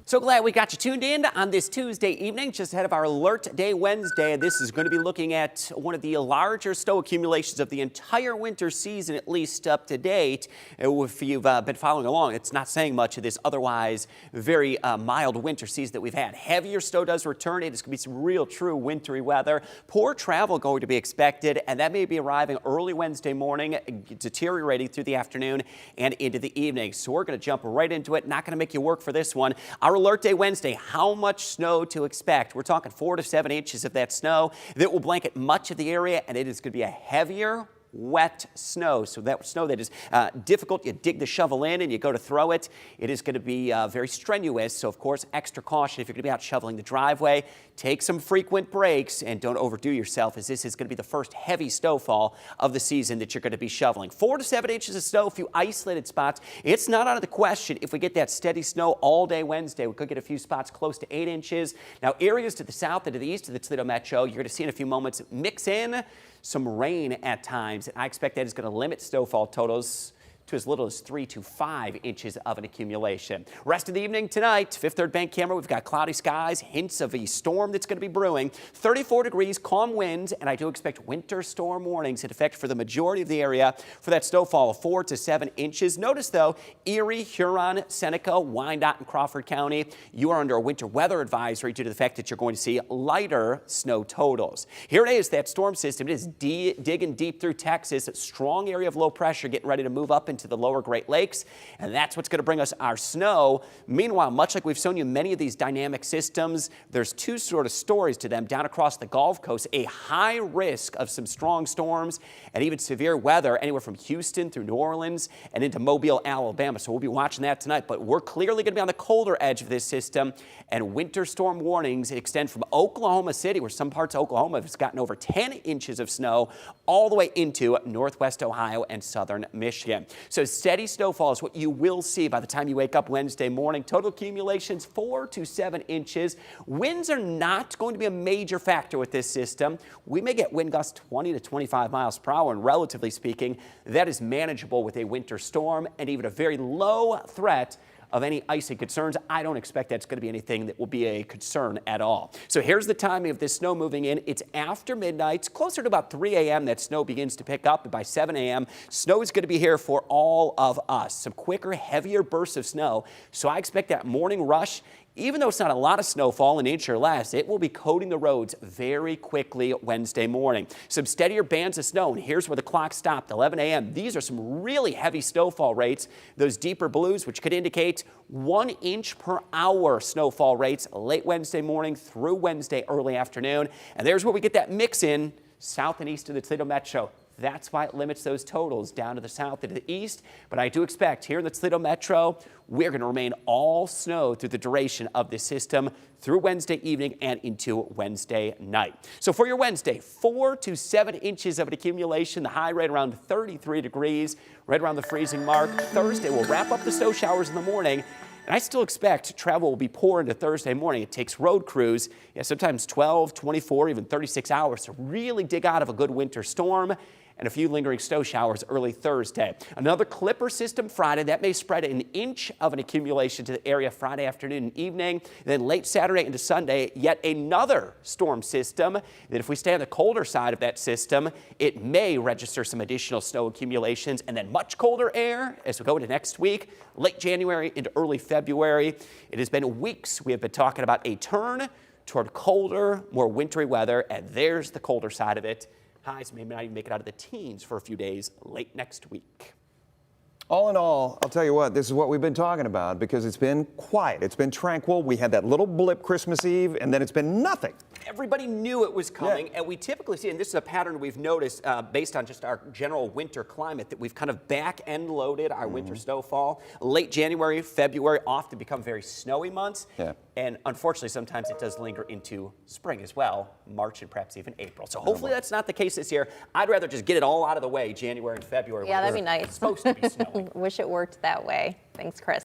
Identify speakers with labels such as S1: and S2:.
S1: So glad we got you tuned in on this Tuesday evening, just ahead of our Alert Day Wednesday. This is going to be looking at one of the larger snow accumulations of the entire winter season, at least up to date. If you've been following along, it's not saying much of this otherwise very mild winter season that we've had. Heavier snow does return. It is going to be some real true wintry weather. Poor travel going to be expected, and that may be arriving early Wednesday morning, deteriorating through the afternoon and into the evening. So we're going to jump right into it. Not going to make you work for this one. Our Alert Day Wednesday, how much snow to expect? We're talking 4 to 7 inches of that snow that will blanket much of the area, and it is going to be a heavier, wet snow. So that snow that is difficult, you dig the shovel in and you go to throw it. It is going to be very strenuous. So of course, extra caution if you're going to be out shoveling the driveway. Take some frequent breaks and don't overdo yourself, as this is going to be the first heavy snowfall of the season that you're going to be shoveling. 4 to 7 inches of snow, a few isolated spots. It's not out of the question if we get that steady snow all day Wednesday. We could get a few spots close to 8 inches. Now areas to the south and to the east of the Toledo Metro, you're going to see in a few moments mix in some rain at times. I expect that is going to limit snowfall totals to as little as 3 to 5 inches of an accumulation. Rest of the evening tonight, Fifth Third Bank camera, we've got cloudy skies, hints of a storm that's going to be brewing. 34 degrees, calm winds, and I do expect winter storm warnings in effect for the majority of the area for that snowfall of 4 to 7 inches. Notice though, Erie, Huron, Seneca, Wyandotte, and Crawford County, you are under a winter weather advisory due to the fact that you're going to see lighter snow totals. Here it is, that storm system. It is digging deep through Texas. Strong area of low pressure getting ready to move up into the lower Great Lakes, and that's what's going to bring us our snow. Meanwhile, much like we've shown you many of these dynamic systems, there's two sort of stories to them down across the Gulf Coast. A high risk of some strong storms and even severe weather anywhere from Houston through New Orleans and into Mobile, Alabama. So we'll be watching that tonight, but we're clearly going to be on the colder edge of this system, and winter storm warnings extend from Oklahoma City, where some parts of Oklahoma have gotten over 10 inches of snow, all the way into northwest Ohio and southern Michigan. So steady snowfall is what you will see by the time you wake up Wednesday morning. Total accumulations 4 to 7 inches. Winds are not going to be a major factor with this system. We may get wind gusts 20 to 25 miles per hour, and relatively speaking, that is manageable with a winter storm and even a very low threat of any icy concerns. I don't expect that's going to be anything that will be a concern at all. So here's the timing of this snow moving in. It's after midnight. It's closer to about 3 a.m. that snow begins to pick up. And by 7 a.m., snow is going to be here for all of us. Some quicker, heavier bursts of snow. So I expect that morning rush, even though it's not a lot of snowfall, an inch or less, it will be coating the roads very quickly Wednesday morning. Some steadier bands of snow, and here's where the clock stopped, 11 a.m. These are some really heavy snowfall rates. Those deeper blues, which could indicate 1 inch per hour snowfall rates late Wednesday morning through Wednesday early afternoon. And there's where we get that mix in south and east of the Toledo Metro. That's why it limits those totals down to the south and to the east. But I do expect here in the Toledo Metro, we're going to remain all snow through the duration of this system through Wednesday evening and into Wednesday night. So for your Wednesday, 4 to 7 inches of an accumulation, the high right around 33 degrees, right around the freezing mark. Thursday, we'll wrap up the snow showers in the morning. And I still expect travel will be poor into Thursday morning. It takes road crews, sometimes 12, 24, even 36 hours to really dig out of a good winter storm, and a few lingering snow showers early Thursday. Another clipper system Friday. That may spread an inch of an accumulation to the area Friday afternoon and evening. Then late Saturday into Sunday, yet another storm system that if we stay on the colder side of that system, it may register some additional snow accumulations, and then much colder air as we go into next week, late January into early February. It has been weeks we have been talking about a turn toward colder, more wintry weather, and there's the colder side of it. Highs may not even make it out of the teens for a few days late next week.
S2: All in all, I'll tell you what, this is what we've been talking about because it's been quiet. It's been tranquil. We had that little blip Christmas Eve, and then it's been nothing.
S1: Everybody knew it was coming, and we typically see, and this is a pattern we've noticed based on just our general winter climate, that we've kind of back-end loaded our winter snowfall. Late January, February often become very snowy months, and unfortunately sometimes it does linger into spring as well, March and perhaps even April. So hopefully that's not the case this year. I'd rather just get it all out of the way, January and February.
S3: Yeah, that'd be nice.
S1: It's supposed to be snowy.
S3: Wish it worked that way. Thanks, Chris.